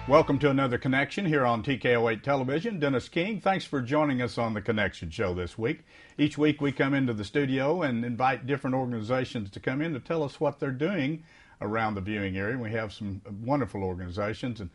Welcome to another Connection here on TKO8 Television. Dennis King, thanks for joining us on the Connection Show this week. Each week we come into the studio and invite different organizations to come in to tell us what they're doing around the viewing area. We have some wonderful organizations, and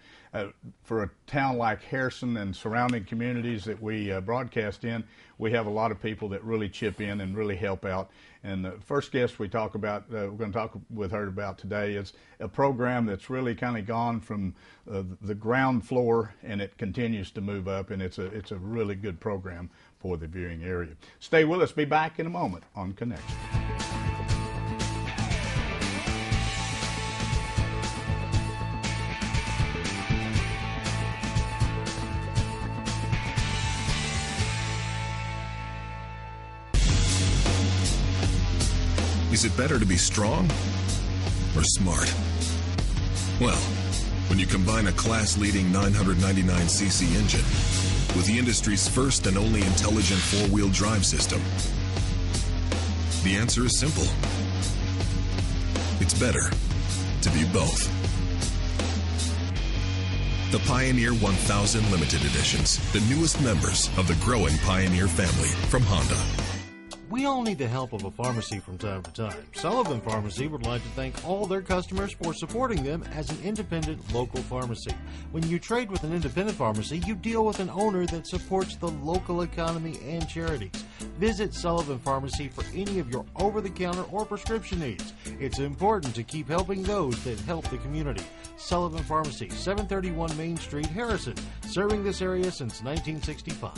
for a town like Harrison and surrounding communities that we broadcast in, we have a lot of people that really chip in and really help out. And the first guest we talk about, we're going to talk with her about today, is a program that's really kind of gone from the ground floor, and it continues to move up, and it's a really good program for the viewing area. Stay with us. Be back in a moment on Connection. Is it better to be strong or smart? Well, when you combine a class-leading 999cc engine with the industry's first and only intelligent four-wheel drive system, the answer is simple. It's better to be both. The Pioneer 1000 Limited Editions, the newest members of the growing Pioneer family from Honda. We all need the help of a pharmacy from time to time. Sullivan Pharmacy would like to thank all their customers for supporting them as an independent local pharmacy. When you trade with an independent pharmacy, you deal with an owner that supports the local economy and charities. Visit Sullivan Pharmacy for any of your over-the-counter or prescription needs. It's important to keep helping those that help the community. Sullivan Pharmacy, 731 Main Street, Harrison, serving this area since 1965.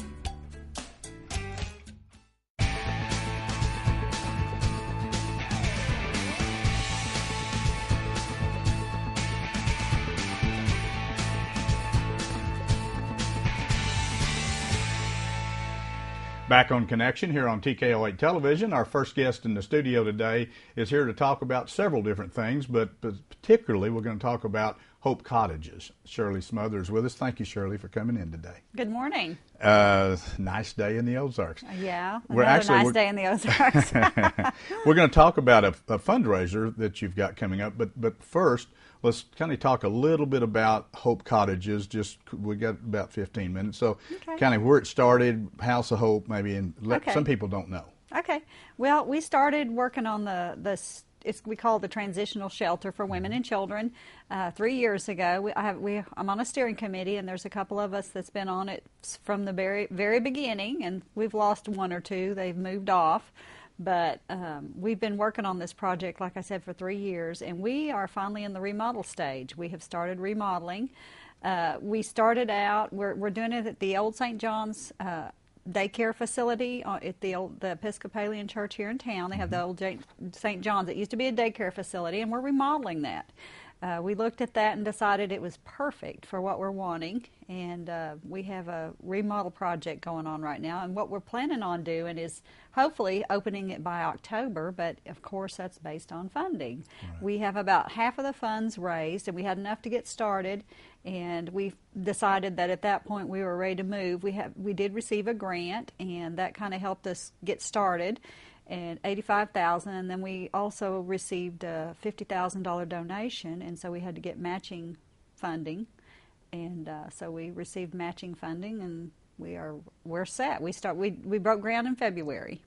Back on Connection here on TKO8 Television. Our first guest in the studio today is here to talk about several different things, but particularly we're going to talk about Hope Cottages. Shirley Smothers with us. Thank you, Shirley, for coming in today. Good morning. Nice day in the Ozarks. Yeah, nice day in the Ozarks. We're going to talk about a fundraiser that you've got coming up, but first, let's kind of talk a little bit about Hope Cottages. We got about 15 minutes, so kind of where it started, House of Hope, maybe, and some people don't know. Okay. Well, we started working on we call it the transitional shelter for women and children 3 years ago. I'm on a steering committee, and there's a couple of us that's been on it from the very, very beginning, and we've lost one or two. They've moved off. But we've been working on this project, like I said, for 3 years, and we are finally in the remodel stage. We have started remodeling. We started out, we're doing it at the old St. John's daycare facility at the Episcopalian church here in town. They have the old St. John's. It used to be a daycare facility, and we're remodeling that. We looked at that and decided it was perfect for what we're wanting, and we have a remodel project going on right now, and what we're planning on doing is hopefully opening it by October, but of course that's based on funding. Right. We have about half of the funds raised, and we had enough to get started, and we decided that at that point we were ready to move. We did receive a grant, and that kind of helped us get started, and $85,000, and then we also received a $50,000 donation, and so we had to get matching funding, and so we received matching funding, and we're set. We broke ground in February.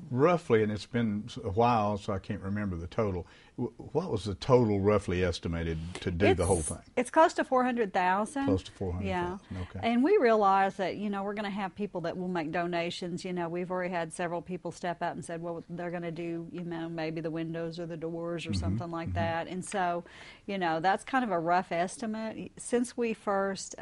Roughly, and it's been a while, so I can't remember the total. What was the total roughly estimated to do the whole thing? It's close to $400,000. Close to $400,000. Yeah. Okay. And we realize that we're going to have people that will make donations. We've already had several people step out and said, well, they're going to do maybe the windows or the doors or something like that. And so, that's kind of a rough estimate. Since we first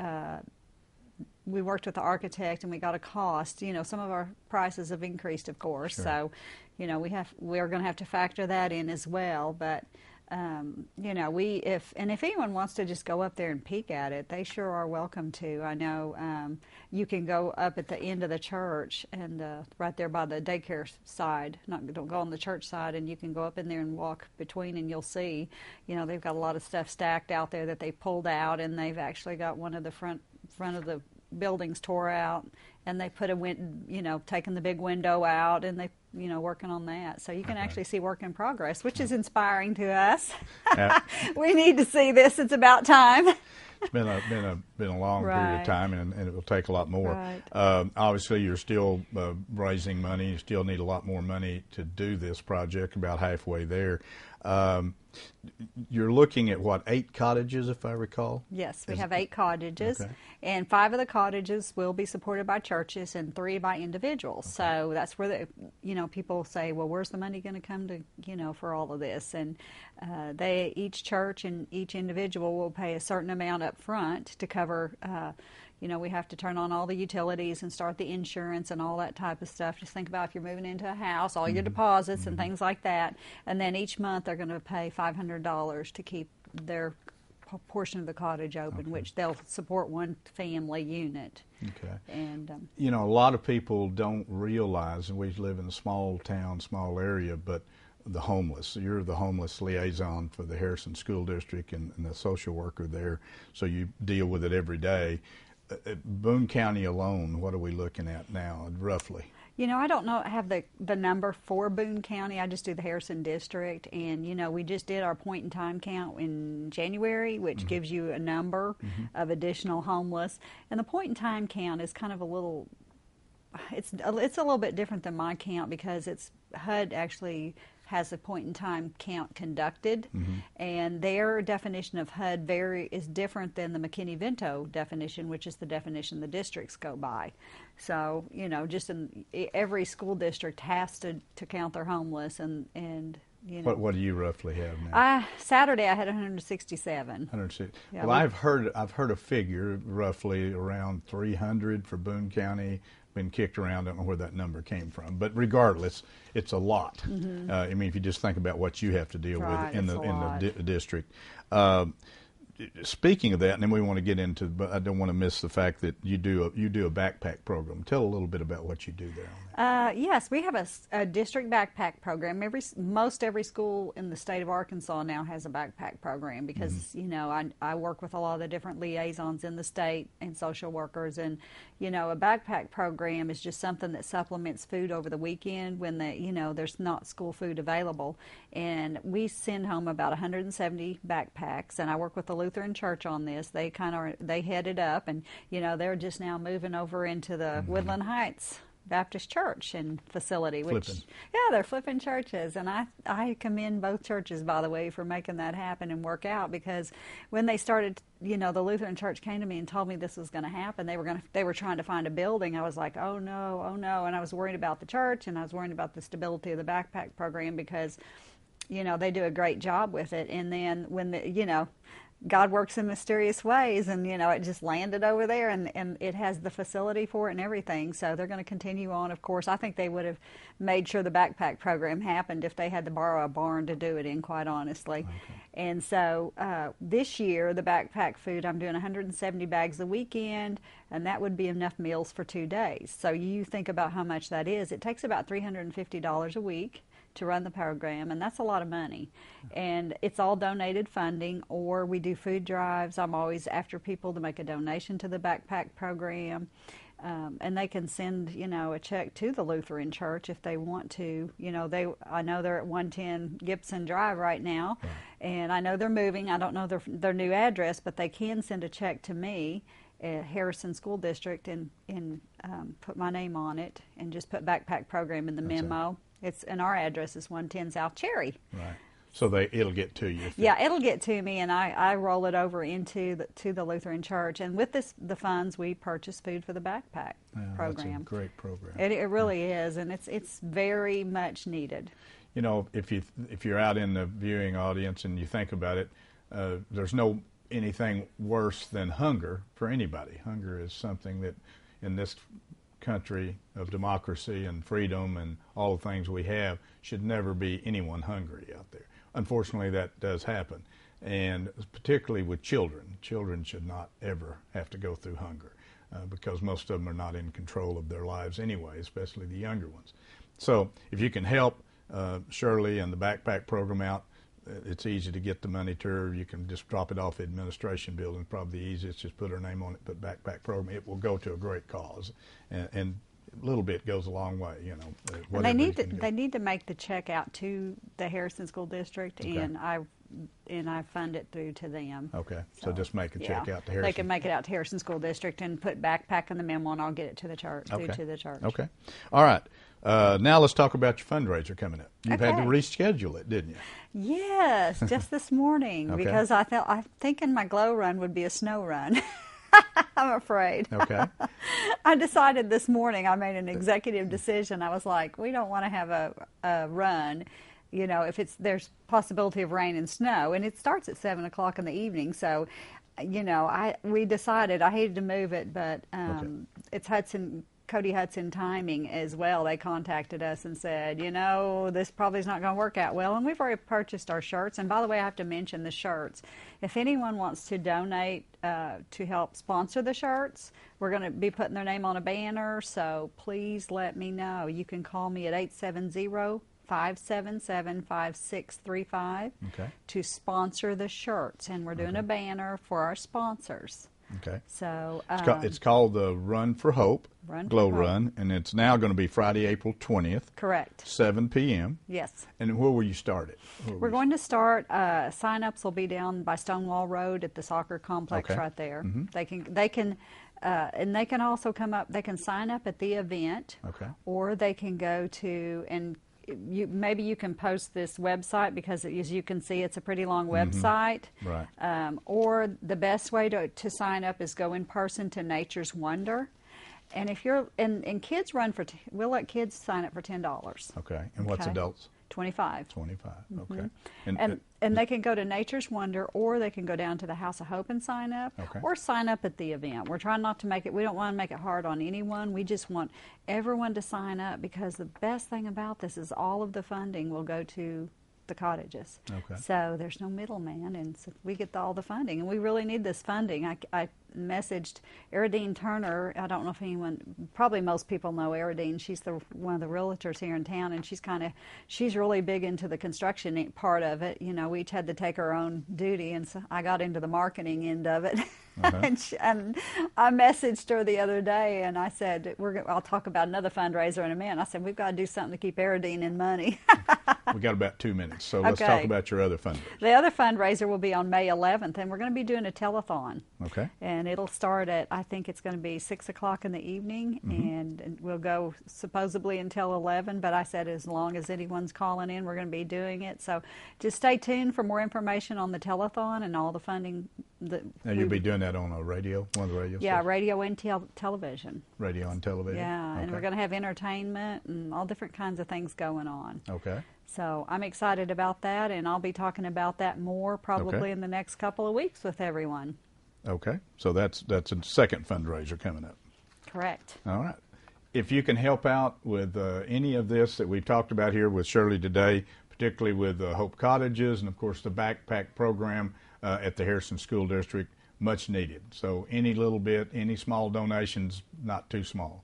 we worked with the architect and we got a cost. Some of our prices have increased, of course. Sure. So, we're going to have to factor that in as well. But, if anyone wants to just go up there and peek at it, they sure are welcome to. I know you can go up at the end of the church and right there by the daycare side. Don't go on the church side, and you can go up in there and walk between, and you'll see. They've got a lot of stuff stacked out there that they pulled out, and they've actually got one of the front of the buildings tore out, and they put taking the big window out, and they working on that. So you can actually see work in progress, which is inspiring to us. We need to see this. It's about time. It's been a long period Right. of time, and it will take a lot more. Right. Obviously, you're still raising money. You still need a lot more money to do this project. About halfway there. You're looking at what, 8 cottages, if I recall? Yes, we have 8 cottages, Okay. and 5 of the cottages will be supported by churches and 3 by individuals. So that's where people say, well, where's the money going to come to, for all of this? And each church and each individual will pay a certain amount up front to cover. We have to turn on all the utilities and start the insurance and all that type of stuff. Just think about if you're moving into a house, all your deposits and things like that. And then each month they're going to pay $500 to keep their portion of the cottage open, which they'll support one family unit. Okay. And A lot of people don't realize, and we live in a small town, small area, but the homeless. You're the homeless liaison for the Harrison School District and the social worker there, so you deal with it every day. Boone County alone, what are we looking at now, roughly? I don't know, I have the number for Boone County. I just do the Harrison District, and we just did our point in time count in January, which gives you a number of additional homeless. And the point in time count is kind of it's a little bit different than my count, because HUD actually has a point in time count conducted, and their definition of HUD is different than the McKinney-Vento definition, which is the definition the districts go by. So, just every school district has to count their homeless, and What do you roughly have now? Saturday I had 167. 160. Yeah, Well, I've heard a figure roughly around 300 for Boone County. Been kicked around. I don't know where that number came from, but regardless, it's a lot. If you just think about what you have to deal Right, with in it's a lot. the district. Speaking of that, and then we want to get into, but I don't want to miss the fact that you do a backpack program. Tell a little bit about what you do there on that. Yes, we have a district backpack program. Most every school in the state of Arkansas now has a backpack program, because I work with a lot of the different liaisons in the state and social workers, and a backpack program is just something that supplements food over the weekend when there's not school food available. And we send home about 170 backpacks, and I work with the Lutheran Church on this. They head it up, and they're just now moving over into the Woodland Heights Baptist Church and facility, they're flipping churches, and I commend both churches, by the way, for making that happen and work out, because when they started, the Lutheran Church came to me and told me this was going to happen. They were trying to find a building. I was like, oh no, and I was worried about the church, and I was worried about the stability of the backpack program, because they do a great job with it. And then when God works in mysterious ways, and it just landed over there, and it has the facility for it and everything. So they're going to continue on. Of course, I think they would have made sure the backpack program happened if they had to borrow a barn to do it in, quite honestly. Okay. And so this year, the backpack food, I'm doing 170 bags a weekend, and that would be enough meals for 2 days. So you think about how much that is. It takes about $350 a week to run the program, and that's a lot of money. And it's all donated funding, or we do food drives. I'm always after people to make a donation to the backpack program, and they can send a check to the Lutheran Church if they want to. I know they're at 110 Gibson Drive right now, and I know they're moving. I don't know their new address, but they can send a check to me at Harrison School District and put my name on it, and just put backpack program in the memo. And our address is 110 South Cherry. Right. So it'll get to you. Yeah, it'll get to me, and I roll it over to the Lutheran Church. And with the funds, we purchase food for the backpack program. That's a great program. It really is, and it's very much needed. If you're out in the viewing audience and you think about it, there's no anything worse than hunger for anybody. Hunger is something that in this country of democracy and freedom and all the things we have should never be anyone hungry out there. Unfortunately, that does happen, and particularly with children. Children should not ever have to go through hunger because most of them are not in control of their lives anyway, especially the younger ones. So if you can help Shirley and the backpack program out, it's easy to get the money to her. You can just drop it off the administration building. Probably the easiest. Just put her name on it, put backpack program. It will go to a great cause, and a little bit goes a long way, you know. And whatever they you need to can do. they need to make the check out to the Harrison School District, Okay. and I fund it through to them. Okay, so just make a check yeah, out to Harrison. They can make it out to Harrison School District and put backpack in the memo, and I'll get it to the church. Okay. Through to the church. Okay. All right. Now let's talk about your fundraiser coming up. You've had to Okay. reschedule it, didn't you? Yes, just this morning Okay. because I'm thinking my glow run would be a snow run. I'm afraid. Okay. I decided this morning, I made an executive decision. I was like, we don't want to have a run, you know, if there's possibility of rain and snow, and it starts at 7 o'clock in the evening. So, you know, we decided, I hated to move it, but it's Cody Hudson Timing as well. They contacted us and said, you know, this probably is not going to work out well. And we've already purchased our shirts. And by the way, I have to mention the shirts. If anyone wants to donate to help sponsor the shirts, we're going to be putting their name on a banner. So please let me know. You can call me at 870-577-5635 Okay. to sponsor the shirts. And we're doing a banner for our sponsors. Okay. So It's called the Run for Hope, Run for Glow Hope. Run, and it's now going to be Friday, April 20th, correct. 7 p.m. Yes. And where will you start it? We're going to start. Sign-ups will be down by Stonewall Road at the soccer complex Okay. right there. They can, and they can also come up. They can sign up at the event, Okay. or they can go to and. Maybe you can post this website because, as you can see, it's a pretty long website. Right. Or the best way to sign up is go in person to Nature's Wonder. And if you're and kids run for we'll let kids sign up for $10. Okay. And what's Okay. adults? 25. 25. Okay. And they can go to Nature's Wonder, or they can go down to the House of Hope and sign up, Okay. or sign up at the event. We're trying not to make it, we don't want to make it hard on anyone. We just want everyone to sign up, because the best thing about this is all of the funding will go to the cottages. Okay. So there's no middleman, and so we get all the funding, and we really need this funding. I messaged Eridine Turner. I don't know if anyone, probably most people know Eridine. She's one of the realtors here in town, and she's really big into the construction part of it. You know, we each had to take our own duty, and so I got into the marketing end of it. And I messaged her the other day, and I said, I'll talk about another fundraiser in a minute. I said, we've got to do something to keep Eridine in money. We got about 2 minutes, so let's Okay. talk about your other fundraiser. The other fundraiser will be on May 11th, and we're going to be doing a telethon. Okay. And it'll start at, I think it's going to be 6 o'clock in the evening, and we'll go supposedly until 11, but I said as long as anyone's calling in, we're going to be doing it. So just stay tuned for more information on the telethon and all the funding. Now you'll be doing that on a radio, one of the radio Yeah, stations? radio and television. Radio and television? Yeah, and Okay. we're going to have entertainment and all different kinds of things going on. Okay. So I'm excited about that, and I'll be talking about that more probably Okay. in the next couple of weeks with everyone. Okay. So that's a second fundraiser coming up. Correct. All right. If you can help out with any of this that we've talked about here with Shirley today, particularly with Hope Cottages and, of course, the backpack program at the Harrison School District, much needed. So any little bit, any small donations, not too small.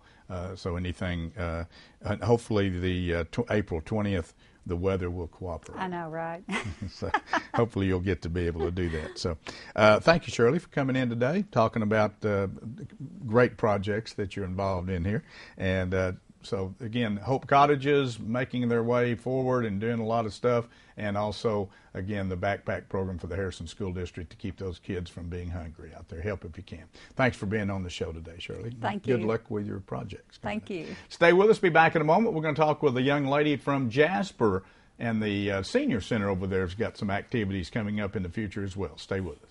So anything, and hopefully the April 20th, the weather will cooperate. I know, right? So hopefully you'll get to be able to do that. So thank you, Shirley, for coming in today, talking about great projects that you're involved in here. And so, again, Hope Cottages making their way forward and doing a lot of stuff. And also, again, the backpack program for the Harrison School District to keep those kids from being hungry out there. Help if you can. Thanks for being on the show today, Shirley. Thank you. Good luck with your projects. Thank you. Stay with us. Be back in a moment. We're going to talk with a young lady from Jasper, and the Senior Center over there has got some activities coming up in the future as well. Stay with us.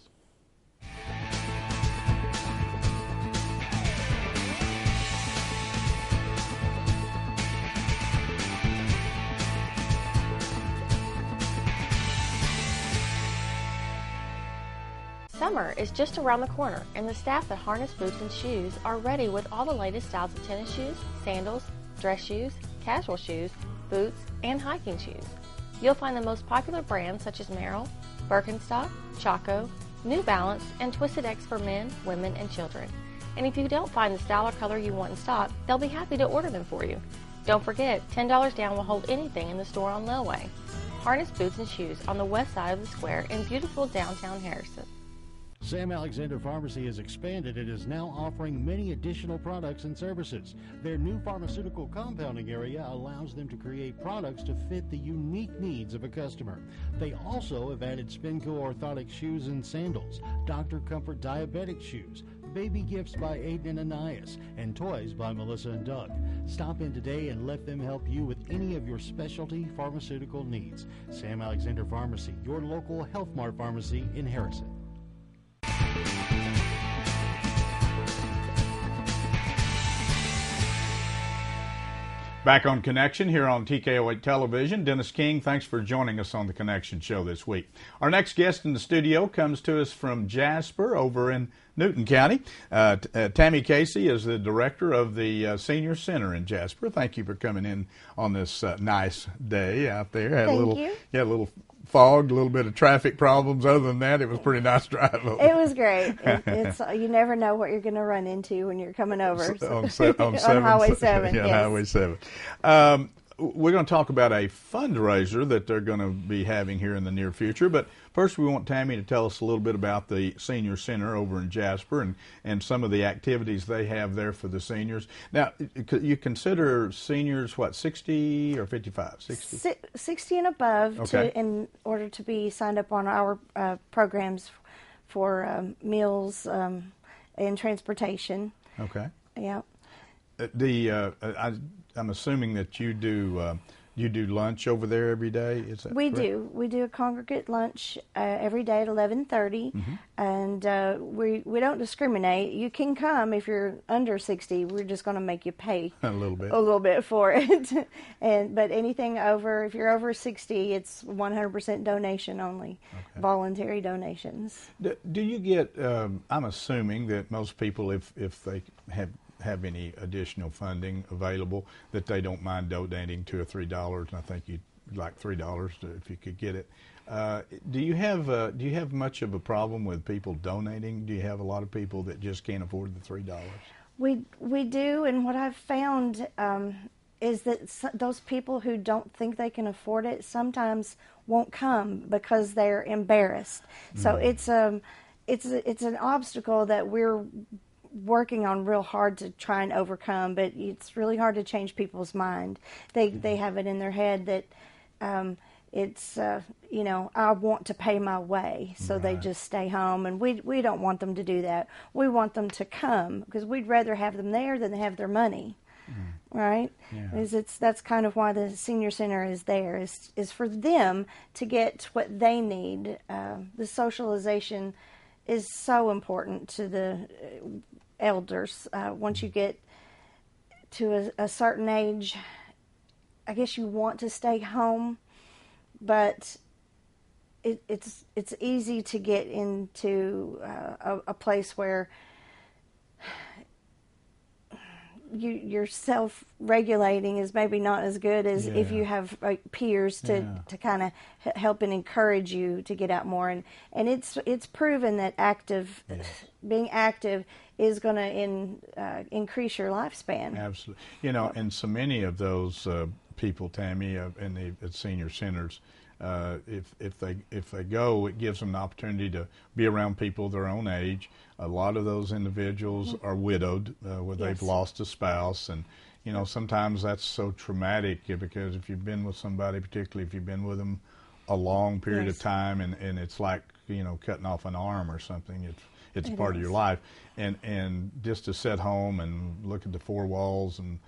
Summer is just around the corner, and the staff at Harness Boots and Shoes are ready with all the latest styles of tennis shoes, sandals, dress shoes, casual shoes, boots, and hiking shoes. You'll find the most popular brands such as Merrell, Birkenstock, Chaco, New Balance, and Twisted X for men, women, and children. And if you don't find the style or color you want in stock, they'll be happy to order them for you. Don't forget, $10 down will hold anything in the store on layaway. Harness Boots and Shoes on the west side of the square in beautiful downtown Harrison. Sam Alexander Pharmacy has expanded and is now offering many additional products and services. Their new pharmaceutical compounding area allows them to create products to fit the unique needs of a customer. They also have added Spinco orthotic shoes and sandals, Dr. Comfort diabetic shoes, baby gifts by Aiden and Anais, and toys by Melissa and Doug. Stop in today and let them help you with any of your specialty pharmaceutical needs. Sam Alexander Pharmacy, your local Health Mart pharmacy in Harrison. Back on Connection here on TKO8 Television. Dennis King, thanks for joining us on the Connection Show this week. Our next guest in the studio comes to us from Jasper over in Newton County. Tammy Casey is the director of the Senior Center in Jasper. Thank you for coming in on this nice day out there. Thank you. Yeah, a little fog, a little bit of traffic problems. Other than that, it was pretty nice drive over. It was great. It's you never know what you're going to run into when you're coming over. On on Highway 7. Yeah, yes. Highway 7. We're going to talk about a fundraiser that they're going to be having here in the near future. But first, we want Tammy to tell us a little bit about the Senior Center over in Jasper and some of the activities they have there for the seniors. Now, you consider seniors, what, 60 or 55? 60? 60 and above Okay. in order to be signed up on our programs for meals and transportation. Okay. Yeah. I'm assuming that you do lunch over there every day. Is that We correct? do. We do a congregate lunch every day at 11:30, and we don't discriminate. You can come if you're under 60. We're just going to make you pay A little bit. a little bit for it, but anything over, if you're over 60, it's 100% donation only, voluntary donations. Do you get? I'm assuming that most people, if they have any additional funding available, that they don't mind donating $2 or $3, and I think you'd like $3 if you could get it. Do you have much of a problem with people donating? Do you have a lot of people that just can't afford the $3? We do, and what I've found is that those people who don't think they can afford it sometimes won't come because they're embarrassed. So it's an obstacle that we're working on real hard to try and overcome, but it's really hard to change people's mind. They have it in their head that it's I want to pay my way, so they just stay home, and we don't want them to do that. We want them to come because we'd rather have them there than have their money. Right? Yeah. That's kind of why the Senior Center is there, is for them to get what they need. The socialization is so important to the elders. Once you get to a certain age, I guess you want to stay home, but it's easy to get into a place where your self-regulating is maybe not as good as if you have peers to kind of help and encourage you to get out more. And it's proven that being active is going to increase your lifespan. Absolutely. And so many of those people, Tammy, in the senior centers, if they go, it gives them an opportunity to be around people their own age. A lot of those individuals are widowed, where they've lost a spouse, and sometimes that's so traumatic because if you've been with somebody, particularly if you've been with them a long period of time, and it's like cutting off an arm or something. It's part of your life, and just to sit home and look at the four walls and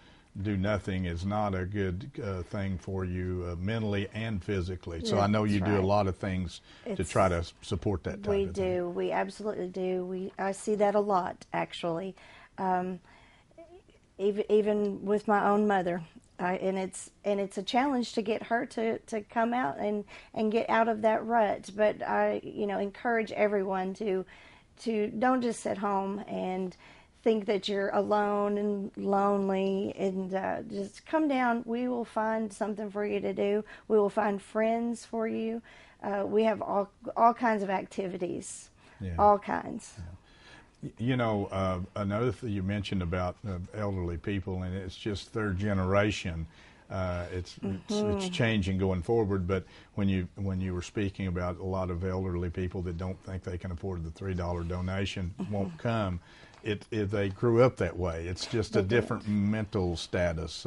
do nothing is not a good thing for you mentally and physically. So I know you do a lot of things to try to support that type of thing. We do. We absolutely do. I see that a lot, actually. Even with my own mother. And it's a challenge to get her to come out and get out of that rut. But I encourage everyone to don't just sit home and think that you're alone and lonely, and just come down. We will find something for you to do. We will find friends for you. We have all kinds of activities, all kinds. Another thing you mentioned about elderly people, and it's just their generation. It's changing going forward. But when you were speaking about a lot of elderly people that don't think they can afford the $3 donation, won't come. If they grew up that way, it's just a different mental status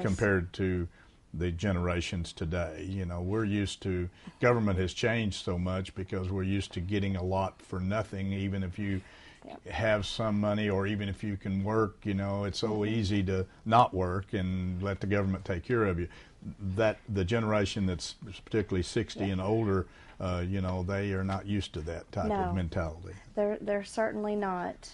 compared to the generations today. You know, we're used to, government has changed so much because we're used to getting a lot for nothing, even if you have some money or even if you can work. You know, it's so easy to not work and let the government take care of you. That the generation that's particularly 60 and older, you know, they are not used to that type of mentality. They're certainly not.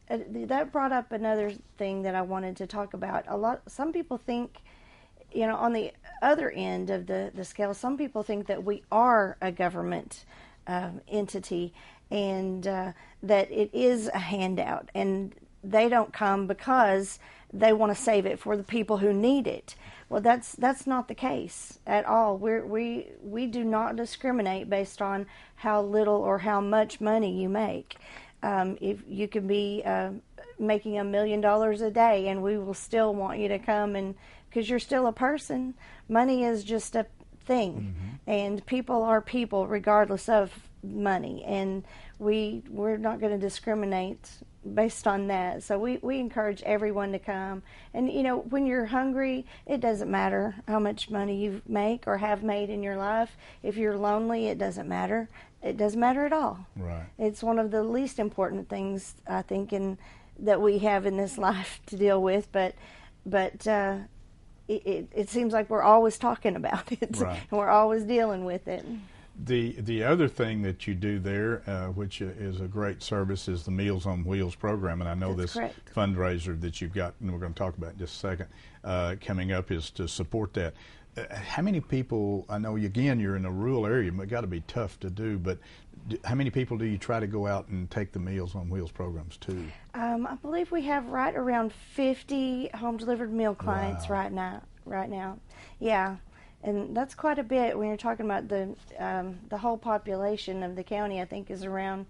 That brought up another thing that I wanted to talk about. Some people think, you know, on the other end of the scale, some people think that we are a government entity and that it is a handout, and they don't come because they want to save it for the people who need it. Well, that's not the case at all. We do not discriminate based on how little or how much money you make. If you could be making $1 million a day, and we will still want you to come, and because you're still a person. Money is just a thing, and people are people regardless of money, and we're not going to discriminate based on that. So we encourage everyone to come. And you know, when you're hungry, it doesn't matter how much money you make or have made in your life. If you're lonely, it doesn't matter. It doesn't matter at all. Right. It's one of the least important things, I think, that we have in this life to deal with. But it seems like we're always talking about it, right, and we're always dealing with it. The other thing that you do there, which is a great service, is the Meals on Wheels program. And I know That's this correct. fundraiser that you've got, and we're going to talk about in just a second, coming up, is to support that. How many people, I know, again, you're in a rural area, but it's got to be tough to do, but how many people do you try to go out and take the Meals on Wheels programs to? I believe we have right around 50 home-delivered meal clients right now. Yeah, and that's quite a bit when you're talking about the whole population of the county. I think is around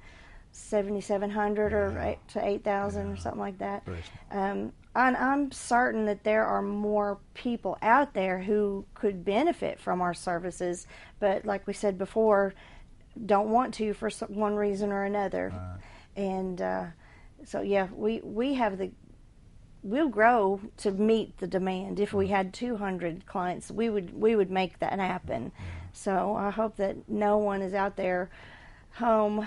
7,700 or to 8,000 or something like that. And I'm certain that there are more people out there who could benefit from our services, but like we said before, don't want to for one reason or another. And so yeah, we'll grow to meet the demand. If we had 200 clients, we would make that happen. So I hope that no one is out there home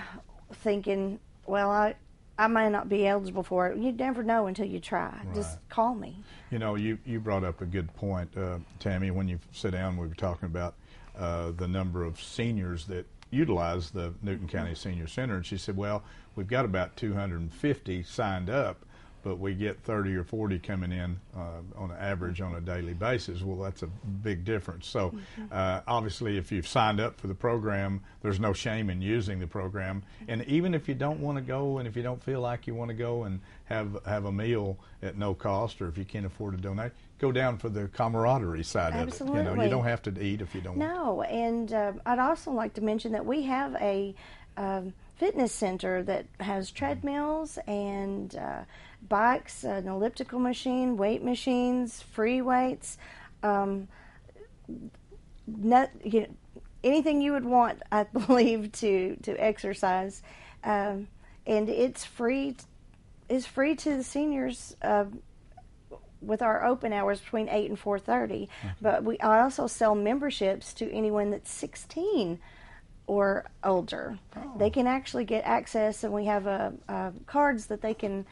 thinking, well, I might not be eligible for it. You never know until you try. Right. Just call me. You know, you brought up a good point, Tammy. When you sit down, we were talking about the number of seniors that utilize the Newton County Senior Center, and she said, well, we've got about 250 signed up, but we get 30 or 40 coming in on average on a daily basis. Well, that's a big difference. So obviously, if you've signed up for the program, there's no shame in using the program. And even if you don't want to go, and if you don't feel like you want to go and have a meal at no cost, or if you can't afford to donate, go down for the camaraderie side Absolutely. of it. You know, you don't have to eat if you don't want to. No, and I'd also like to mention that we have a fitness center that has treadmills and bikes, an elliptical machine, weight machines, free weights, anything you would want, I believe, to exercise, and it's free. It's free to the seniors with our open hours between 8 and 4:30. But I also sell memberships to anyone that's 16 or older. They can actually get access, and we have cards that they can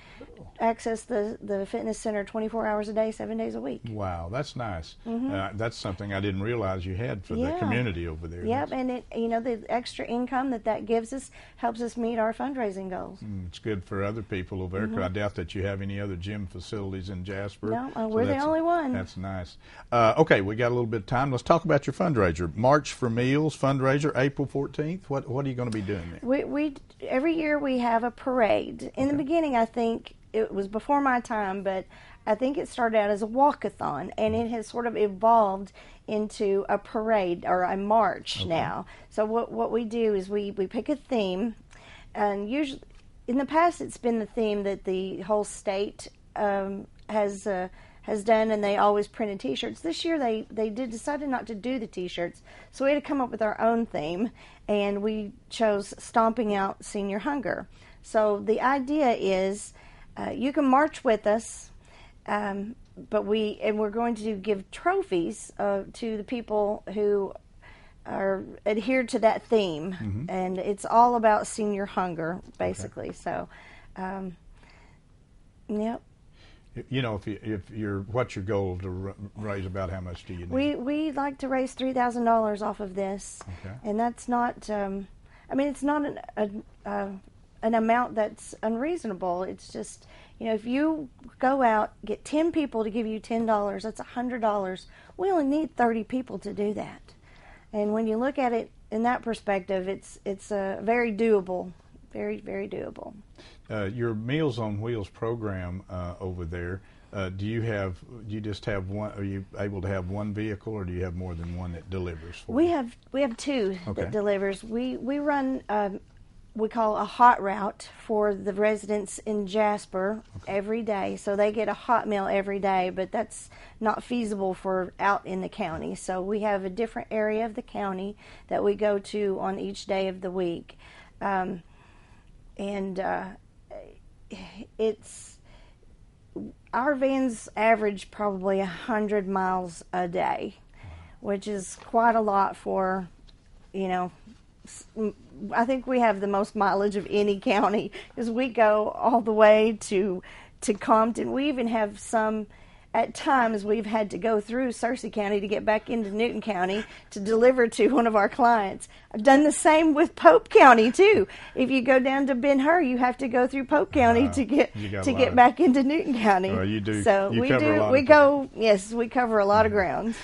access the fitness center 24 hours a day, 7 days a week. Wow, that's nice. That's something I didn't realize you had for the community over there. Yep, and the extra income that gives us helps us meet our fundraising goals. It's good for other people over there, 'cause I doubt that you have any other gym facilities in Jasper. No, we're the only one. That's nice. Okay, we got a little bit of time. Let's talk about your fundraiser. March for Meals fundraiser, April 14th. What are you going to be doing there? We every year we have a parade. In the beginning, I think it was before my time, but I think it started out as a walkathon, and it has sort of evolved into a parade or a march now. So what we do is we pick a theme, and usually in the past it's been the theme that the whole state has has done, and they always printed T-shirts. This year they decided not to do the T-shirts, so we had to come up with our own theme, and we chose Stomping Out Senior Hunger. So the idea is you can march with us, but we're going to give trophies to the people who are adhered to that theme, and it's all about senior hunger, basically. Okay. So, yep. You know, what's your goal to raise? About how much do you need? We like to raise $3,000 off of this, okay. And that's not. I mean, it's not an amount that's unreasonable. It's just, you know, if you go out, get 10 people to give you $10, that's $100. We only need 30 people to do that. And when you look at it in that perspective, it's very doable, very, very doable. Your Meals on Wheels program over there, do you just have one? Are you able to have one vehicle, or do you have more than one that delivers for we you? We have two okay. that delivers. We run we call a hot route for the residents in Jasper, okay. Every day. So they get a hot meal every day, but that's not feasible for out in the county. So we have a different area of the county that we go to on each day of the week. It's our vans average probably 100 miles a day, which is quite a lot for, you know, I think we have the most mileage of any county because we go all the way to Compton. We even have some, at times we've had to go through Searcy County to get back into Newton County to deliver to one of our clients. I've done the same with Pope County too. If you go down to Ben-Hur, you have to go through Pope County to get back into Newton County. Well, you do. So you we cover do. A lot we of go. Yes, we cover a lot of ground.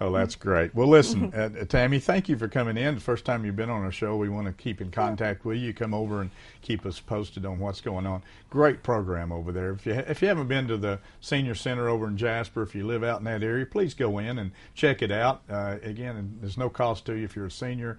Oh, that's great. Well, listen, Tammy, thank you for coming in. The first time you've been on our show, we want to keep in contact with you. Come over and keep us posted on what's going on. Great program over there. If you haven't been to the Senior Center over in Jasper, if you live out in that area, please go in and check it out. Again, there's no cost to you if you're a senior.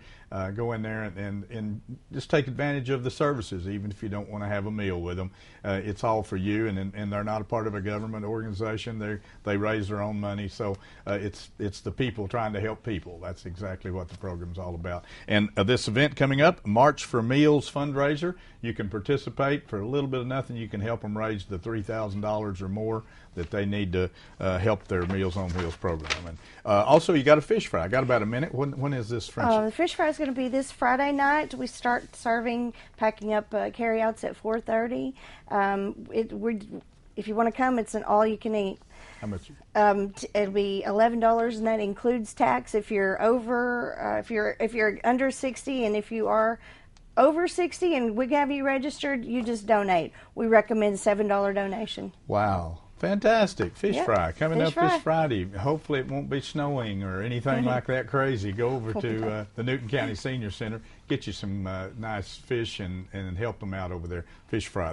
Go in there and just take advantage of the services, even if you don't want to have a meal with them. It's all for you, and they're not a part of a government organization. They raise their own money, so it's the people trying to help people. That's exactly what the program's all about. And this event coming up, March for Meals fundraiser. You can participate for a little bit of nothing. You can help them raise the $3,000 or more that they need to help their Meals on Wheels program. And also, you got a fish fry. I got about a minute. When is this friendship? The fish fry is going to be this Friday night. We start packing up carryouts at 4:30. If you want to come, it's an all-you-can-eat. How much? It'll be $11, and that includes tax. If you're over, if you're under 60, and if you are over 60, and we have you registered, you just donate. We recommend $7 donation. Wow. Fantastic. Fish fry coming up this Friday. Hopefully it won't be snowing or anything like that crazy. Go over to the Newton County Senior Center, get you some nice fish and help them out over there. Fish fry.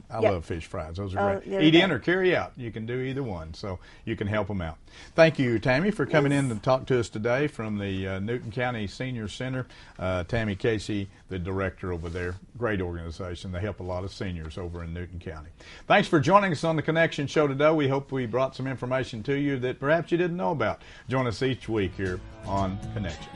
I love fish fries. Those are great. Eat in or carry out. You can do either one, so you can help them out. Thank you, Tammy, for coming in to talk to us today from the Newton County Senior Center. Tammy Casey, the director over there. Great organization. They help a lot of seniors over in Newton County. Thanks for joining us on the Connection Show today. We hope we brought some information to you that perhaps you didn't know about. Join us each week here on Connection.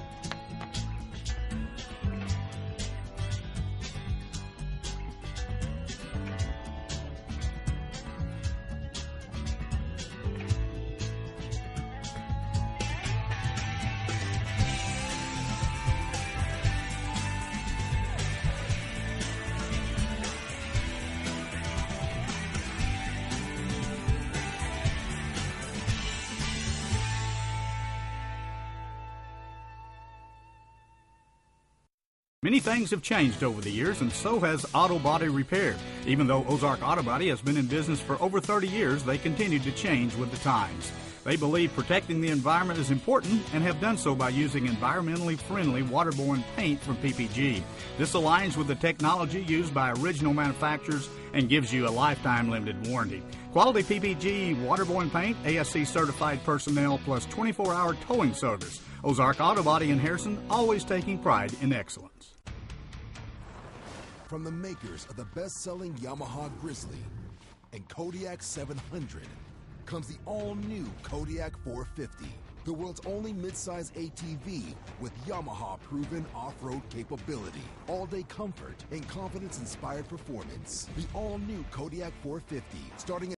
Many things have changed over the years, and so has auto body repair. Even though Ozark Auto Body has been in business for over 30 years, they continue to change with the times. They believe protecting the environment is important and have done so by using environmentally friendly waterborne paint from PPG. This aligns with the technology used by original manufacturers and gives you a lifetime limited warranty. Quality PPG waterborne paint, ASC certified personnel, plus 24-hour towing service. Ozark Auto Body in Harrison, always taking pride in excellence. From the makers of the best-selling Yamaha Grizzly and Kodiak 700 comes the all-new Kodiak 450, the world's only midsize ATV with Yamaha-proven off-road capability, all-day comfort, and confidence-inspired performance. The all-new Kodiak 450, starting at